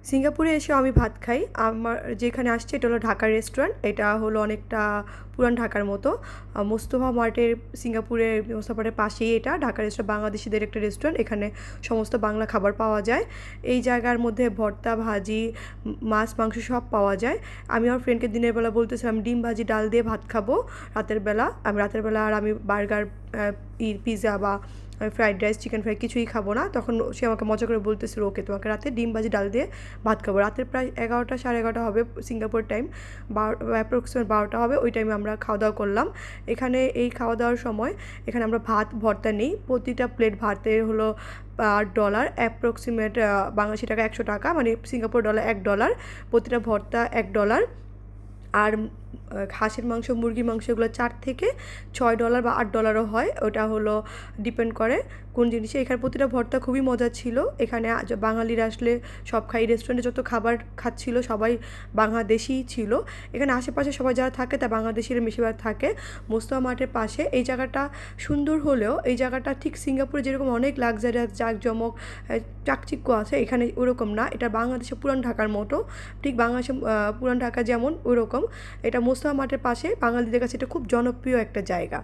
সিঙ্গাপুরে এসেও আমি ভাত খাই। আমার যেখানে আসছি এটা হলো ঢাকার রেস্টুরেন্ট। এটা হলো অনেকটা পুরান ঢাকার মতো। মোস্তফা মার্টের সিঙ্গাপুরের মোস্তফা মার্টের পাশেই এটা ঢাকার রেস্টুরেন্ট, বাংলাদেশিদের একটা রেস্টুরেন্ট। এখানে সমস্ত বাংলা খাবার পাওয়া যায়। এই জায়গার মধ্যে ভর্তা, ভাজি, মাছ, মাংস সব পাওয়া যায়। আমি আমার ফ্রেন্ডকে দিনের বেলা বলতেছিলাম ডিম ভাজি, ডাল দিয়ে ভাত খাবো রাতের বেলা। রাতের বেলা আর আমি বার্গার, পিৎজা বা ফ্রাইড রাইস, চিকেন ফ্রাই কিছুই খাবো না। তখন সে আমাকে মজা করে বলতেছিল, ওকে তোমাকে রাতে ডিম ভাজি ডাল দিয়ে ভাত খাবো। রাতের প্রায় 11টা, সাড়ে 11টা হবে সিঙ্গাপুর টাইম, অ্যাপ্রক্সিমেট 12টা হবে। ওই টাইমে আমরা খাওয়া দাওয়া করলাম। এখানে এই খাওয়া দাওয়ার সময় এখানে আমরা ভাত ভর্তা নিই। প্রতিটা প্লেট ভাতের হলো $8, অ্যাপ্রক্সিমেট বাংলাদেশি টাকা 100 টাকা, মানে সিঙ্গাপুর ডলার $1। প্রতিটা ভর্তা $1। আর হাঁসের মাংস, মুরগির মাংস এগুলো $4 থেকে $6 বা $8ও হয়। ওটা হলো ডিপেন্ড করে কোন জিনিসে। এখানে প্রতিটা ভর্তা খুবই মজা ছিল। এখানে বাঙালিরা আসলে সব খাই, রেস্টুরেন্টে যত খাবার খাচ্ছিল সবাই বাংলাদেশিই ছিল। এখানে আশেপাশে সবাই যারা থাকে তা বাংলাদেশিরা বেশিরভাগ থাকে। মোস্তফা মার্টের পাশে এই জায়গাটা সুন্দর হলেও এই জায়গাটা ঠিক সিঙ্গাপুরে যেরকম অনেক লাক্সারিয়াস, জাঁকজমক, চাকচিক্য আছে, এখানে ওরকম না। এটা বাংলাদেশে পুরান ঢাকার মতো। ঠিক বাংলাদেশে পুরান ঢাকা যেমন ওরকম। এটা মোস্তফা মার্টের পাশে, বাঙালিদের কাছে এটা খুব জনপ্রিয় একটা জায়গা।